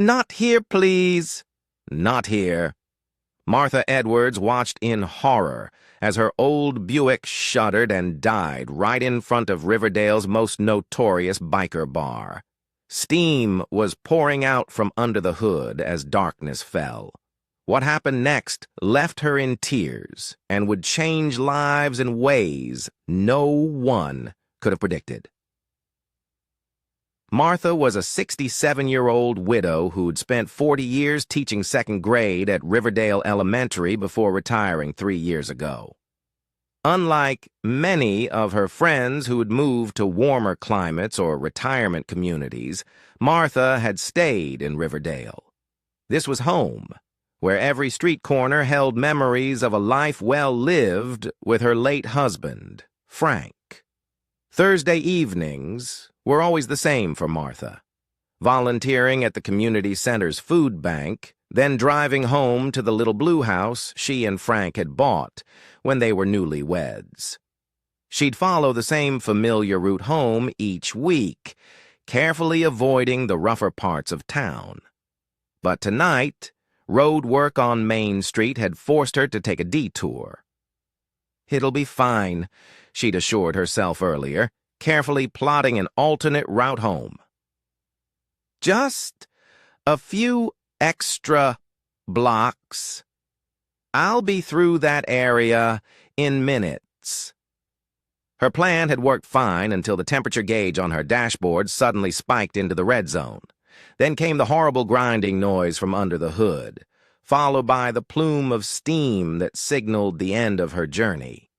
Not here, please. Not here. Martha Edwards watched in horror as her old Buick shuddered and died right in front of Riverdale's most notorious biker bar. Steam was pouring out from under the hood as darkness fell. What happened next left her in tears and would change lives in ways no one could have predicted. Martha was a 67-year-old widow who'd spent 40 years teaching second grade at Riverdale Elementary before retiring 3 years ago. Unlike many of her friends who'd moved to warmer climates or retirement communities, Martha had stayed in Riverdale. This was home, where every street corner held memories of a life well lived with her late husband, Frank. Thursday evenings were always the same for Martha, volunteering at the community center's food bank, then driving home to the little blue house she and Frank had bought when they were newlyweds. She'd follow the same familiar route home each week, carefully avoiding the rougher parts of town. But tonight, road work on Main Street had forced her to take a detour. "It'll be fine," she'd assured herself earlier, carefully plotting an alternate route home. "Just a few extra blocks. I'll be through that area in minutes." Her plan had worked fine until the temperature gauge on her dashboard suddenly spiked into the red zone. Then came the horrible grinding noise from under the hood, followed by the plume of steam that signaled the end of her journey.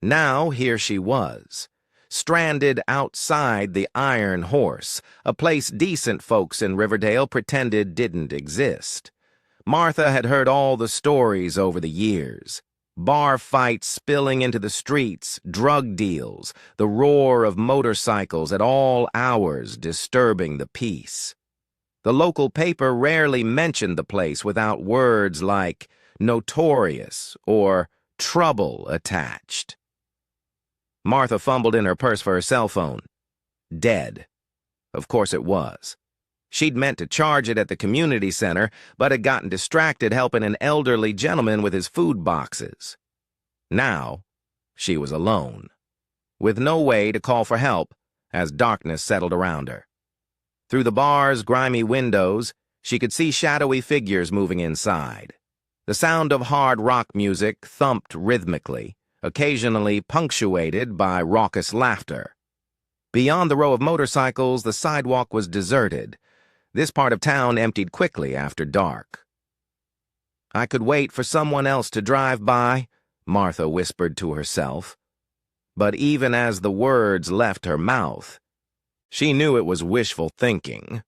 Now here she was, stranded outside the Iron Horse, a place decent folks in Riverdale pretended didn't exist. Martha had heard all the stories over the years. Bar fights spilling into the streets, drug deals, the roar of motorcycles at all hours disturbing the peace. The local paper rarely mentioned the place without words like notorious or trouble attached. Martha fumbled in her purse for her cell phone. Dead. Of course it was. She'd meant to charge it at the community center, but had gotten distracted helping an elderly gentleman with his food boxes. Now, she was alone, with no way to call for help as darkness settled around her. Through the bar's grimy windows, she could see shadowy figures moving inside. The sound of hard rock music thumped rhythmically, occasionally punctuated by raucous laughter. Beyond the row of motorcycles, the sidewalk was deserted. This part of town emptied quickly after dark. "I could wait for someone else to drive by," Martha whispered to herself. But even as the words left her mouth, she knew it was wishful thinking.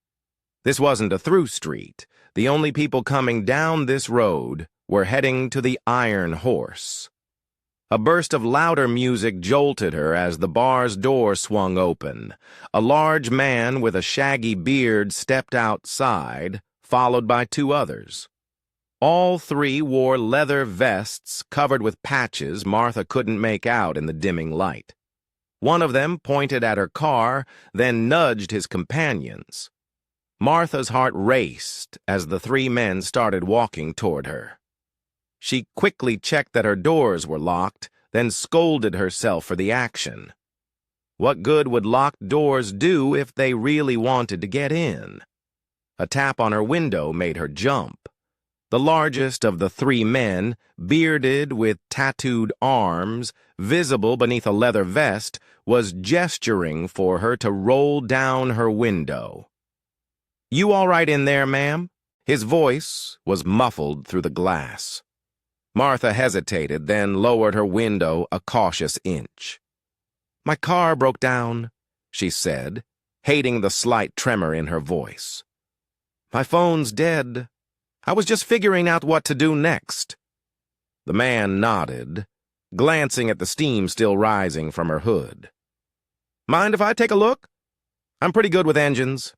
This wasn't a through street. The only people coming down this road were heading to the Iron Horse. A burst of louder music jolted her as the bar's door swung open. A large man with a shaggy beard stepped outside, followed by two others. All three wore leather vests covered with patches Martha couldn't make out in the dimming light. One of them pointed at her car, then nudged his companions. Martha's heart raced as the three men started walking toward her. She quickly checked that her doors were locked, then scolded herself for the action. What good would locked doors do if they really wanted to get in? A tap on her window made her jump. The largest of the three men, bearded with tattooed arms, visible beneath a leather vest, was gesturing for her to roll down her window. "You all right in there, ma'am?" His voice was muffled through the glass. Martha hesitated, then lowered her window a cautious inch. "My car broke down," she said, hating the slight tremor in her voice. "My phone's dead. I was just figuring out what to do next." The man nodded, glancing at the steam still rising from her hood. "Mind if I take a look? I'm pretty good with engines."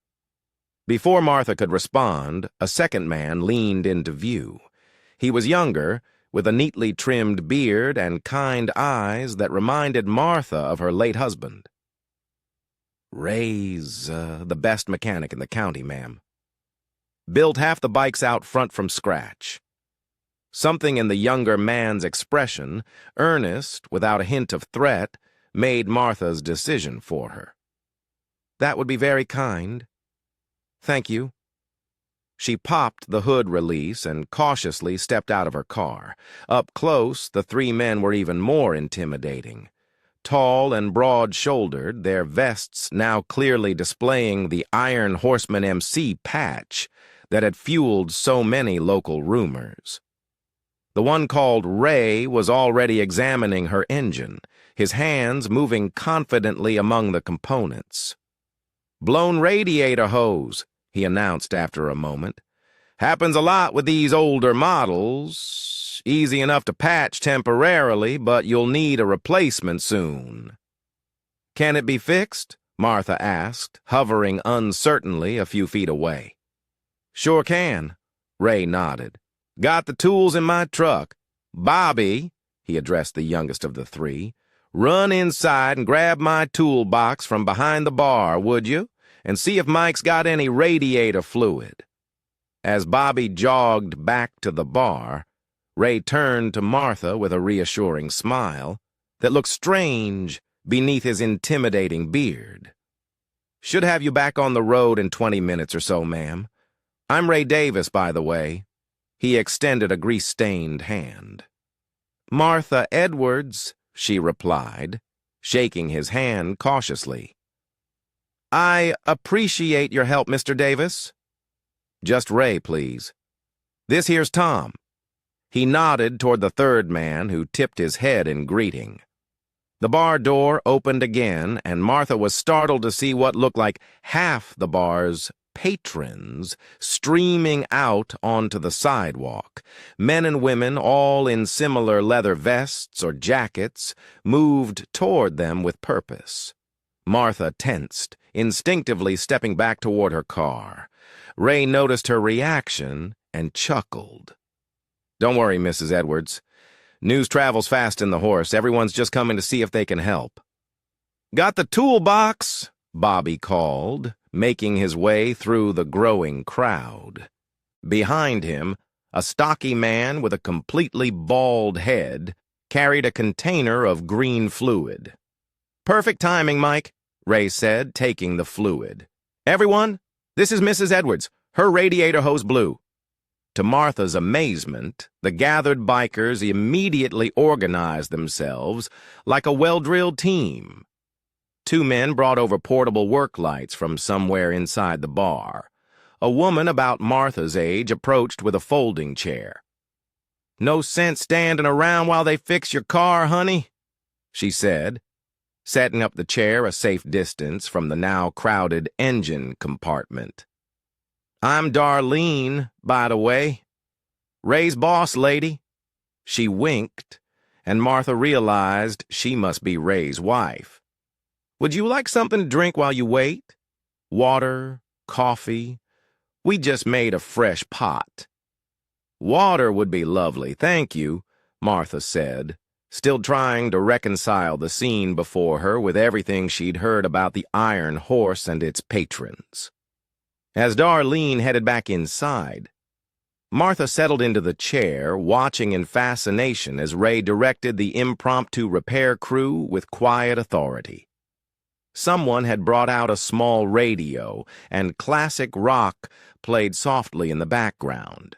Before Martha could respond, a second man leaned into view. He was younger, with a neatly trimmed beard and kind eyes that reminded Martha of her late husband. "Ray's the best mechanic in the county, ma'am." built half the bikes out front from scratch. Something in the younger man's expression, earnest, without a hint of threat, made Martha's decision for her. "That would be very kind. Thank you." She popped the hood release and cautiously stepped out of her car. Up close, the three men were even more intimidating. Tall and broad-shouldered, their vests now clearly displaying the Iron Horseman MC patch that had fueled so many local rumors. The one called Ray was already examining her engine, his hands moving confidently among the components. "Blown radiator hose," he announced after a moment. "Happens a lot with these older models. Easy enough to patch temporarily, but you'll need a replacement soon." "Can it be fixed?" Martha asked, hovering uncertainly a few feet away. "Sure can," Ray nodded. "Got the tools in my truck. Bobby," he addressed the youngest of the three, "run inside and grab my toolbox from behind the bar, would you? And see if Mike's got any radiator fluid." As Bobby jogged back to the bar, Ray turned to Martha with a reassuring smile that looked strange beneath his intimidating beard. "Should have you back on the road in 20 minutes or so, ma'am. I'm Ray Davis, by the way." He extended a grease-stained hand. "Martha Edwards," she replied, shaking his hand cautiously. "I appreciate your help, Mr. Davis." "Just Ray, please. This here's Tom." He nodded toward the third man, who tipped his head in greeting. The bar door opened again, and Martha was startled to see what looked like half the bar's patrons streaming out onto the sidewalk. Men and women, all in similar leather vests or jackets, moved toward them with purpose. Martha tensed, instinctively stepping back toward her car. Ray noticed her reaction and chuckled. "Don't worry, Mrs. Edwards. News travels fast in the horse. Everyone's just coming to see if they can help." "Got the toolbox," Bobby called, making his way through the growing crowd. Behind him, a stocky man with a completely bald head carried a container of green fluid. "Perfect timing, Mike," Ray said, taking the fluid. "Everyone, this is Mrs. Edwards. Her radiator hose blew." To Martha's amazement, the gathered bikers immediately organized themselves like a well-drilled team. Two men brought over portable work lights from somewhere inside the bar. A woman about Martha's age approached with a folding chair. "No sense standing around while they fix your car, honey," she said, setting up the chair a safe distance from the now crowded engine compartment. "I'm Darlene, by the way. Ray's boss lady." She winked, and Martha realized she must be Ray's wife. "Would you like something to drink while you wait? Water, coffee? We just made a fresh pot." "Water would be lovely, thank you," Martha said, still trying to reconcile the scene before her with everything she'd heard about the Iron Horse and its patrons. As Darlene headed back inside, Martha settled into the chair, watching in fascination as Ray directed the impromptu repair crew with quiet authority. Someone had brought out a small radio, and classic rock played softly in the background.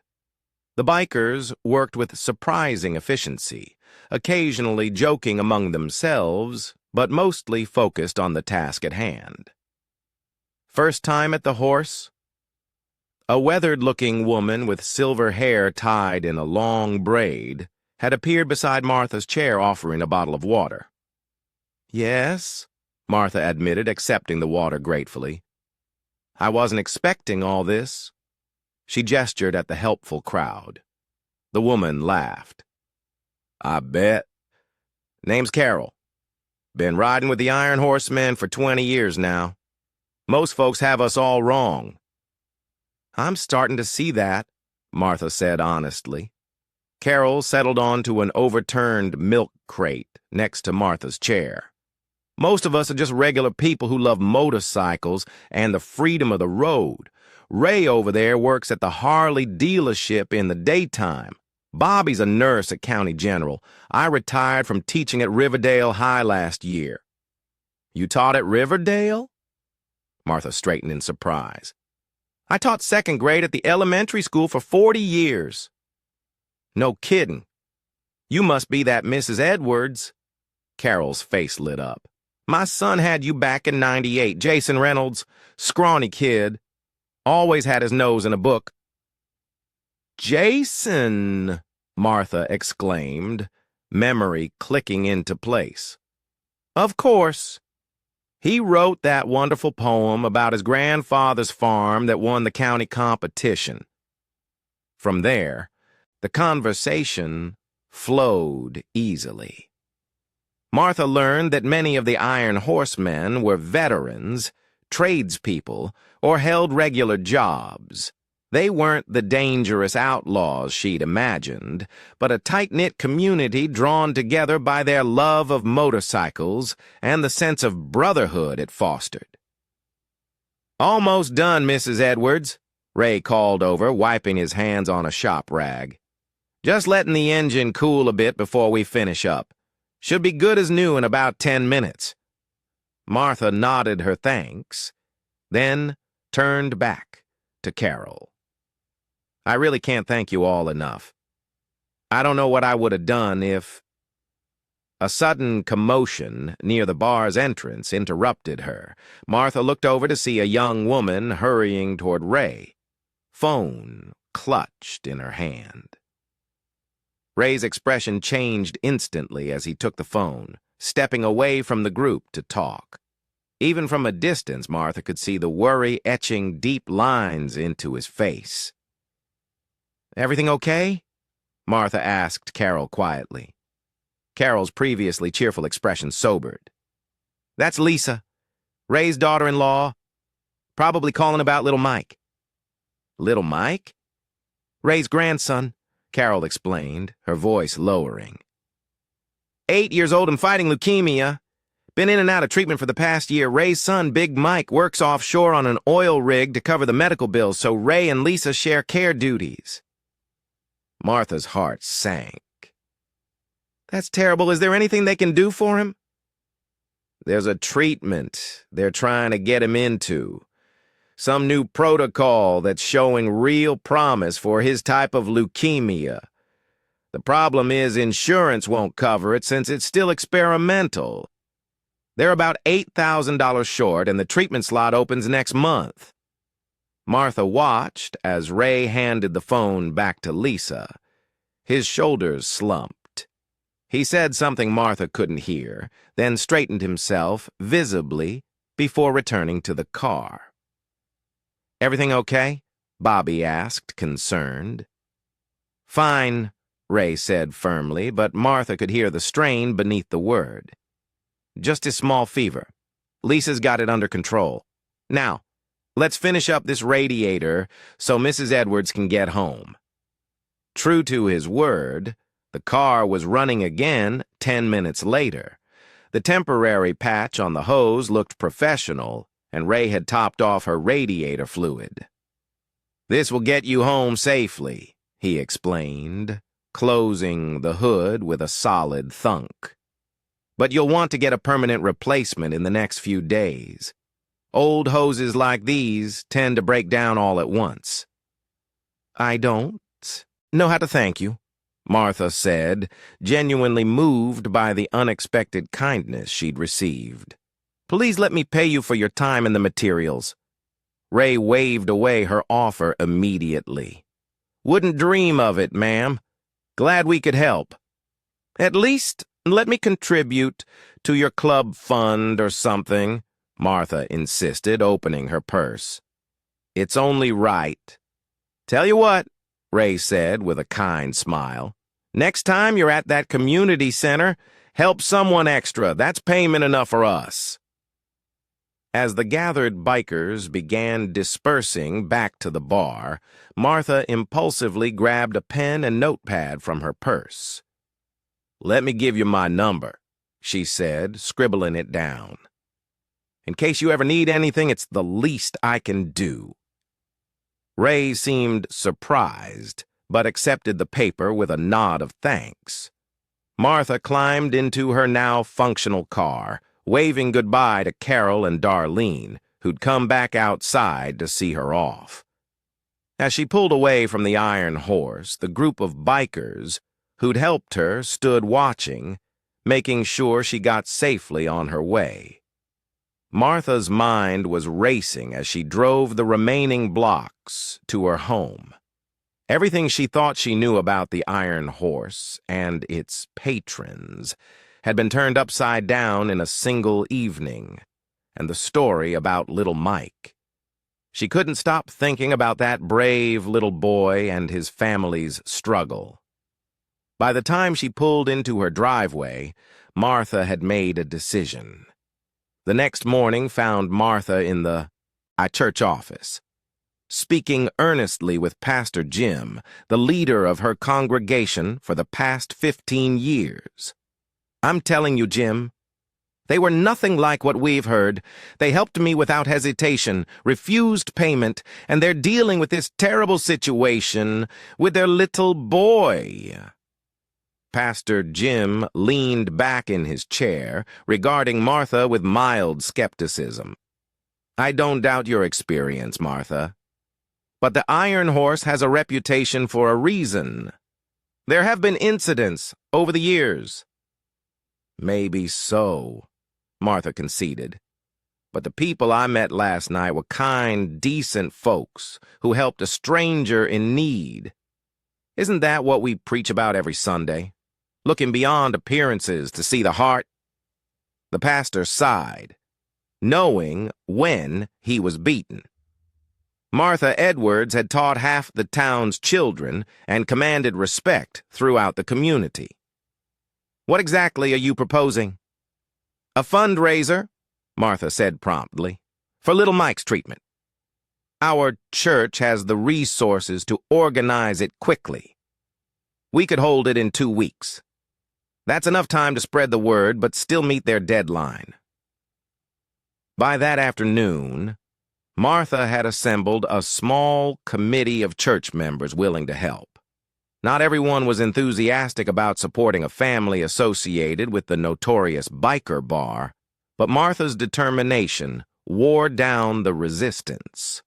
The bikers worked with surprising efficiency, occasionally joking among themselves, but mostly focused on the task at hand. "First time at the horse?" A weathered-looking woman with silver hair tied in a long braid had appeared beside Martha's chair offering a bottle of water. "Yes," Martha admitted, accepting the water gratefully. "I wasn't expecting all this." She gestured at the helpful crowd. The woman laughed. "I bet. Name's Carol. Been riding with the Iron Horsemen for 20 years now. Most folks have us all wrong." "I'm starting to see that," Martha said honestly. Carol settled onto an overturned milk crate next to Martha's chair. Most of us are just regular people who love motorcycles and the freedom of the road. Ray over there works at the Harley dealership in the daytime. Bobby's a nurse at County General. I retired from teaching at Riverdale High last year. You taught at Riverdale? Martha straightened in surprise. I taught second grade at the elementary school for 40 years. No kidding. You must be that Mrs. Edwards. Carol's face lit up. My son had you back in '98. Jason Reynolds, scrawny kid. Always had his nose in a book. Jason, Martha exclaimed, memory clicking into place. Of course. He wrote that wonderful poem about his grandfather's farm that won the county competition. From there, the conversation flowed easily. Martha learned that many of the Iron Horsemen were veterans, tradespeople, or held regular jobs. They weren't the dangerous outlaws she'd imagined, but a tight-knit community drawn together by their love of motorcycles and the sense of brotherhood it fostered. Almost done, Mrs. Edwards, Ray called over, wiping his hands on a shop rag. Just letting the engine cool a bit before we finish up. Should be good as new in about 10 minutes. Martha nodded her thanks, then turned back to Carol. I really can't thank you all enough. I don't know what I would have done if... A sudden commotion near the bar's entrance interrupted her. Martha looked over to see a young woman hurrying toward Ray, phone clutched in her hand. Ray's expression changed instantly as he took the phone, stepping away from the group to talk. Even from a distance, Martha could see the worry etching deep lines into his face. Everything okay? Martha asked Carol quietly. Carol's previously cheerful expression sobered. That's Lisa, Ray's daughter-in-law, probably calling about little Mike. Little Mike? Ray's grandson, Carol explained, her voice lowering. 8 years old and fighting leukemia. Been in and out of treatment for the past year. Ray's son, Big Mike, works offshore on an oil rig to cover the medical bills, so Ray and Lisa share care duties. Martha's heart sank. That's terrible. Is there anything they can do for him? There's a treatment they're trying to get him into. Some new protocol that's showing real promise for his type of leukemia. The problem is insurance won't cover it since it's still experimental. They're about $8,000 short, and the treatment slot opens next month. Martha watched as Ray handed the phone back to Lisa. His shoulders slumped. He said something Martha couldn't hear, then straightened himself visibly before returning to the car. Everything okay? Bobby asked, concerned. Fine, Ray said firmly, but Martha could hear the strain beneath the word. Just a small fever. Lisa's got it under control. Now, let's finish up this radiator so Mrs. Edwards can get home. True to his word, the car was running again 10 minutes later. The temporary patch on the hose looked professional, and Ray had topped off her radiator fluid. This will get you home safely, he explained, closing the hood with a solid thunk. But you'll want to get a permanent replacement in the next few days. Old hoses like these tend to break down all at once. I don't know how to thank you, Martha said, genuinely moved by the unexpected kindness she'd received. Please let me pay you for your time and the materials. Ray waved away her offer immediately. Wouldn't dream of it, ma'am. Glad we could help. At least let me contribute to your club fund or something, Martha insisted, opening her purse. It's only right. Tell you what, Ray said with a kind smile. Next time you're at that community center, help someone extra. That's payment enough for us. As the gathered bikers began dispersing back to the bar, Martha impulsively grabbed a pen and notepad from her purse. Let me give you my number. she said, scribbling it down. "In case you ever need anything, it's the least I can do." Ray seemed surprised, but accepted the paper with a nod of thanks. Martha climbed into her now functional car, waving goodbye to Carol and Darlene, who'd come back outside to see her off. As she pulled away from the Iron Horse, the group of bikers who'd helped her stood watching, making sure she got safely on her way. Martha's mind was racing as she drove the remaining blocks to her home. Everything she thought she knew about the Iron Horse and its patrons had been turned upside down in a single evening, and the story about little Mike. She couldn't stop thinking about that brave little boy and his family's struggle. By the time she pulled into her driveway, Martha had made a decision. The next morning found Martha in the church office, speaking earnestly with Pastor Jim, the leader of her congregation for the past 15 years. "I'm telling you, Jim, they were nothing like what we've heard. They helped me without hesitation, refused payment, and they're dealing with this terrible situation with their little boy." Pastor Jim leaned back in his chair, regarding Martha with mild skepticism. "I don't doubt your experience, Martha. But the Iron Horse has a reputation for a reason. There have been incidents over the years." "Maybe so," Martha conceded. "But the people I met last night were kind, decent folks who helped a stranger in need. Isn't that what we preach about every Sunday? Looking beyond appearances to see the heart?" The pastor sighed, knowing when he was beaten. Martha Edwards had taught half the town's children and commanded respect throughout the community. "What exactly are you proposing?" "A fundraiser," Martha said promptly, "for little Mike's treatment. Our church has the resources to organize it quickly. We could hold it in 2 weeks. That's enough time to spread the word, but still meet their deadline." By that afternoon, Martha had assembled a small committee of church members willing to help. Not everyone was enthusiastic about supporting a family associated with the notorious biker bar, but Martha's determination wore down the resistance.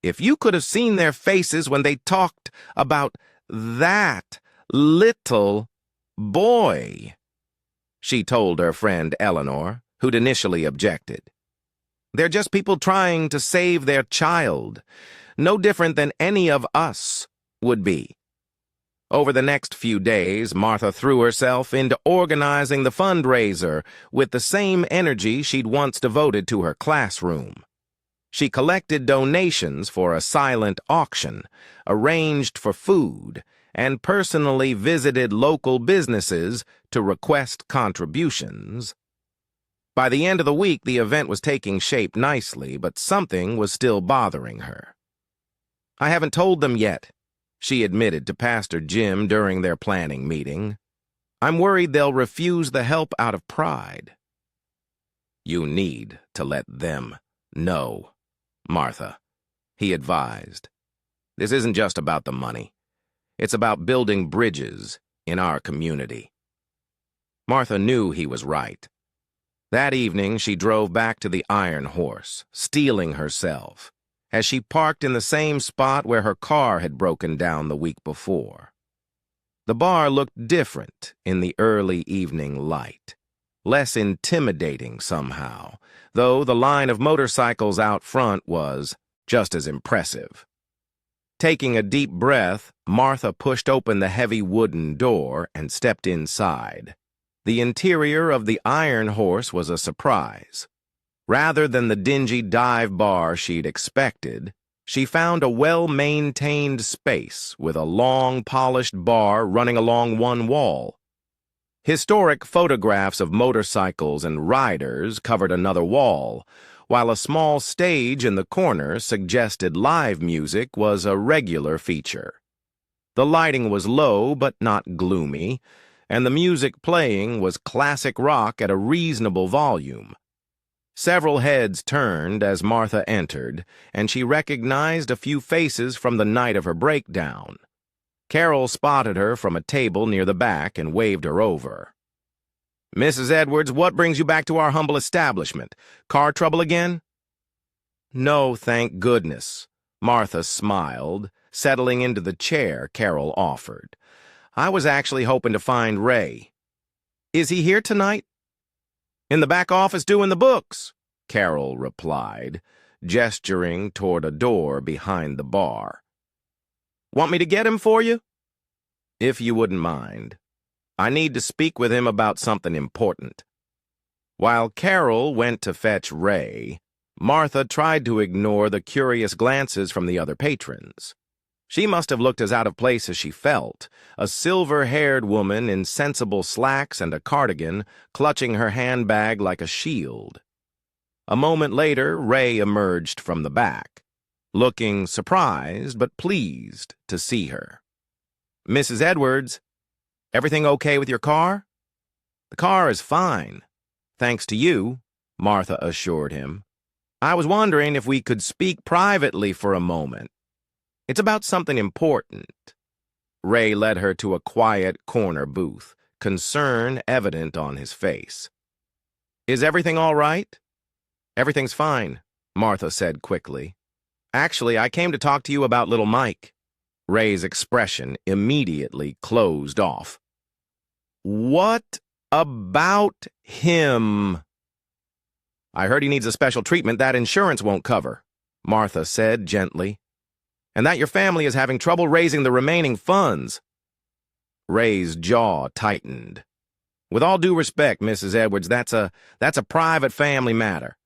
"If you could have seen their faces when they talked about that little boy," she told her friend Eleanor, who'd initially objected. "They're just people trying to save their child, no different than any of us would be." Over the next few days, Martha threw herself into organizing the fundraiser with the same energy she'd once devoted to her classroom. She collected donations for a silent auction, arranged for food, and personally visited local businesses to request contributions. By the end of the week, the event was taking shape nicely, but something was still bothering her. "I haven't told them yet," she admitted to Pastor Jim during their planning meeting. "I'm worried they'll refuse the help out of pride." "You need to let them know, Martha," he advised. "This isn't just about the money. It's about building bridges in our community." Martha knew he was right. That evening, she drove back to the Iron Horse, steeling herself, as she parked in the same spot where her car had broken down the week before. The bar looked different in the early evening light, less intimidating somehow, though the line of motorcycles out front was just as impressive. Taking a deep breath, Martha pushed open the heavy wooden door and stepped inside. The interior of the Iron Horse was a surprise. Rather than the dingy dive bar she'd expected, she found a well-maintained space with a long, polished bar running along one wall. Historic photographs of motorcycles and riders covered another wall, while a small stage in the corner suggested live music was a regular feature. The lighting was low but not gloomy, and the music playing was classic rock at a reasonable volume. Several heads turned as Martha entered, and she recognized a few faces from the night of her breakdown. Carol spotted her from a table near the back and waved her over. "Mrs. Edwards, what brings you back to our humble establishment? Car trouble again?" "No, thank goodness," Martha smiled, settling into the chair Carol offered. "I was actually hoping to find Ray." "Is he here tonight?" "In the back office doing the books," Carol replied, gesturing toward a door behind the bar. "Want me to get him for you?" "If you wouldn't mind. I need to speak with him about something important." While Carol went to fetch Ray, Martha tried to ignore the curious glances from the other patrons. She must have looked as out of place as she felt, a silver-haired woman in sensible slacks and a cardigan, clutching her handbag like a shield. A moment later, Ray emerged from the back, looking surprised but pleased to see her. "Mrs. Edwards, everything okay with your car?" "The car is fine, thanks to you," Martha assured him. "I was wondering if we could speak privately for a moment. It's about something important." Ray led her to a quiet corner booth, concern evident on his face. "Is everything all right?" "Everything's fine," Martha said quickly. "Actually, I came to talk to you about little Mike." Ray's expression immediately closed off. "What about him?" "I heard he needs a special treatment that insurance won't cover," Martha said gently. "And that your family is having trouble raising the remaining funds." Ray's jaw tightened. "With all due respect, Mrs. Edwards, that's a private family matter."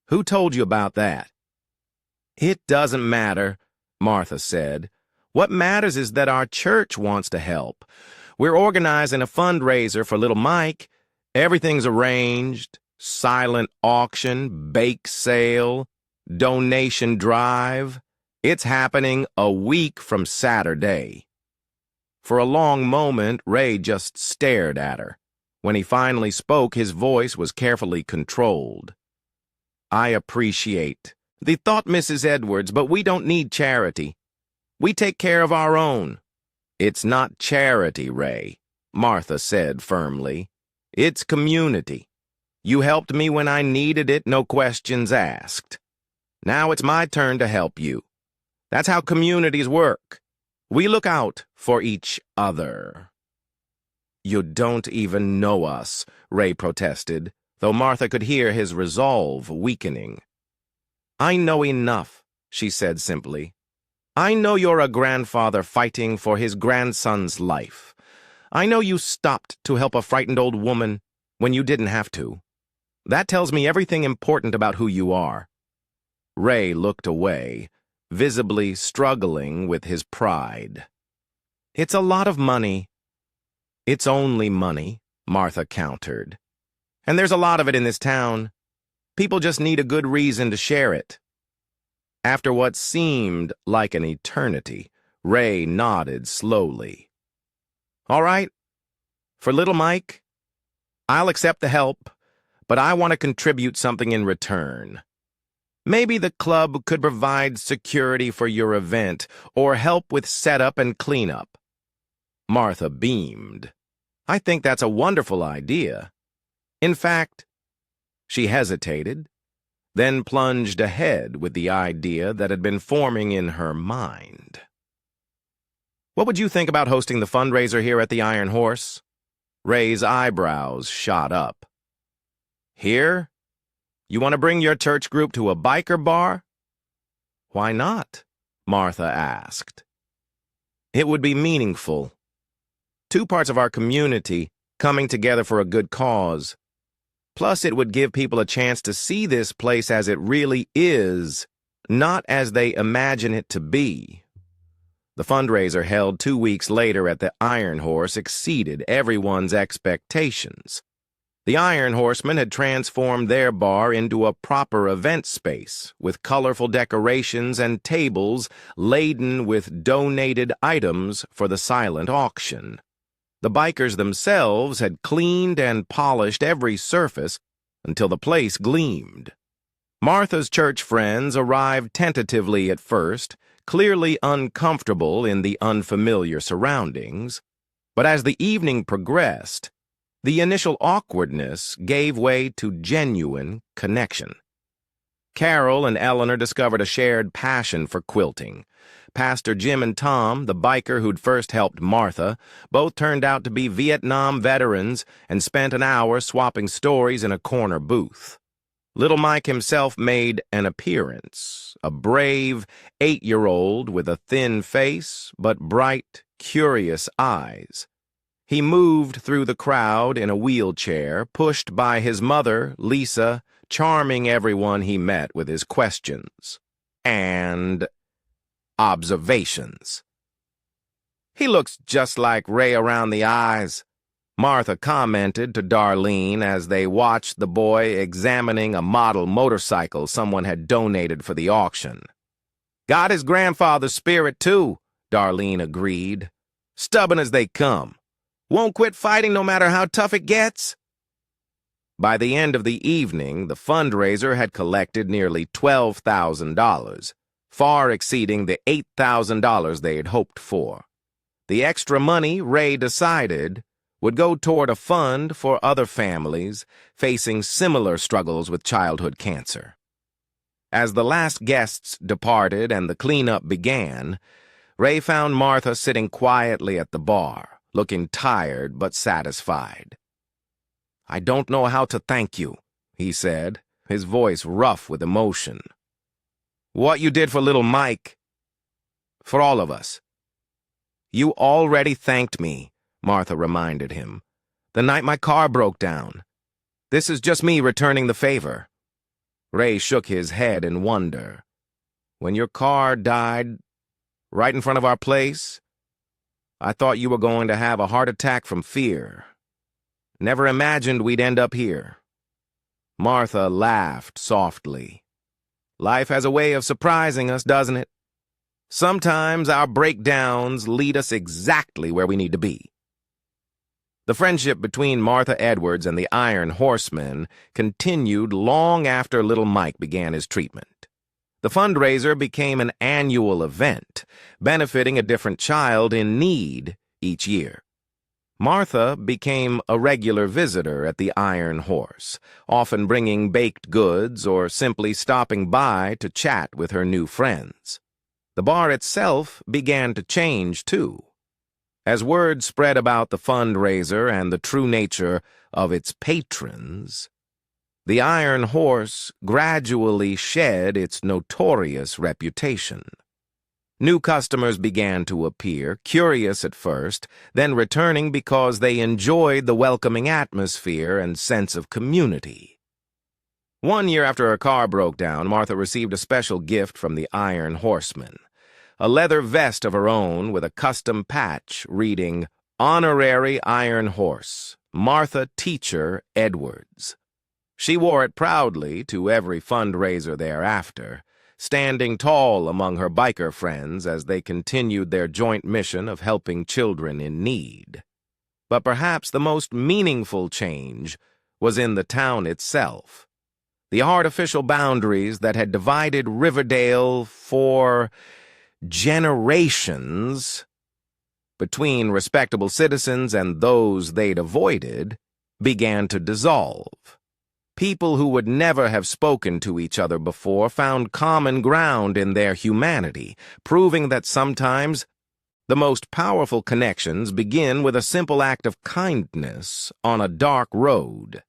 "Who told you about that?" "It doesn't matter," Martha said. "What matters is that our church wants to help. We're organizing a fundraiser for little Mike. Everything's arranged. Silent auction, bake sale, donation drive. It's happening a week from Saturday." For a long moment, Ray just stared at her. When he finally spoke, his voice was carefully controlled. "I appreciate the thought, Mrs. Edwards, but we don't need charity. We take care of our own." "It's not charity, Ray," Martha said firmly. "It's community. You helped me when I needed it, no questions asked. Now it's my turn to help you. That's how communities work. We look out for each other." "You don't even know us," Ray protested, though Martha could hear his resolve weakening. "I know enough," she said simply. "I know you're a grandfather fighting for his grandson's life. I know you stopped to help a frightened old woman when you didn't have to. That tells me everything important about who you are." Ray looked away, visibly struggling with his pride. "It's a lot of money." "It's only money," Martha countered. "And there's a lot of it in this town. People just need a good reason to share it." After what seemed like an eternity, Ray nodded slowly. "All right. For little Mike, I'll accept the help, but I want to contribute something in return. Maybe the club could provide security for your event or help with setup and cleanup." Martha beamed. "I think that's a wonderful idea. In fact," she hesitated, then plunged ahead with the idea that had been forming in her mind. "What would you think about hosting the fundraiser here at the Iron Horse?" Ray's eyebrows shot up. "Here? You want to bring your church group to a biker bar?" "Why not?" Martha asked. "It would be meaningful. Two parts of our community coming together for a good cause. Plus, it would give people a chance to see this place as it really is, not as they imagine it to be." The fundraiser held 2 weeks later at the Iron Horse exceeded everyone's expectations. The Iron Horsemen had transformed their bar into a proper event space, with colorful decorations and tables laden with donated items for the silent auction. The bikers themselves had cleaned and polished every surface until the place gleamed. Martha's church friends arrived tentatively at first, clearly uncomfortable in the unfamiliar surroundings, but as the evening progressed, the initial awkwardness gave way to genuine connection. Carol and Eleanor discovered a shared passion for quilting. Pastor Jim and Tom, the biker who'd first helped Martha, both turned out to be Vietnam veterans and spent an hour swapping stories in a corner booth. Little Mike himself made an appearance, a brave 8-year-old with a thin face but bright, curious eyes. He moved through the crowd in a wheelchair, pushed by his mother, Lisa, charming everyone he met with his questions and observations. "He looks just like Ray around the eyes," Martha commented to Darlene as they watched the boy examining a model motorcycle someone had donated for the auction. "Got his grandfather's spirit, too," Darlene agreed. "Stubborn as they come. Won't quit fighting no matter how tough it gets." By the end of the evening, the fundraiser had collected nearly $12,000, far exceeding the $8,000 they had hoped for. The extra money, Ray decided, would go toward a fund for other families facing similar struggles with childhood cancer. As the last guests departed and the cleanup began, Ray found Martha sitting quietly at the bar, looking tired but satisfied. "I don't know how to thank you," he said, his voice rough with emotion. "What you did for little Mike, for all of us." "You already thanked me," Martha reminded him, "the night my car broke down. This is just me returning the favor." Ray shook his head in wonder. "When your car died right in front of our place, I thought you were going to have a heart attack from fear. Never imagined we'd end up here." Martha laughed softly. "Life has a way of surprising us, doesn't it? Sometimes our breakdowns lead us exactly where we need to be." The friendship between Martha Edwards and the Iron Horsemen continued long after little Mike began his treatment. The fundraiser became an annual event, benefiting a different child in need each year. Martha became a regular visitor at the Iron Horse, often bringing baked goods or simply stopping by to chat with her new friends. The bar itself began to change, too. As word spread about the fundraiser and the true nature of its patrons, the Iron Horse gradually shed its notorious reputation. New customers began to appear, curious at first, then returning because they enjoyed the welcoming atmosphere and sense of community. One year after her car broke down, Martha received a special gift from the Iron Horseman, a leather vest of her own with a custom patch reading, "Honorary Iron Horse, Martha Teacher Edwards." She wore it proudly to every fundraiser thereafter, standing tall among her biker friends as they continued their joint mission of helping children in need. But perhaps the most meaningful change was in the town itself. The artificial boundaries that had divided Riverdale for generations between respectable citizens and those they'd avoided began to dissolve. People who would never have spoken to each other before found common ground in their humanity, proving that sometimes the most powerful connections begin with a simple act of kindness on a dark road.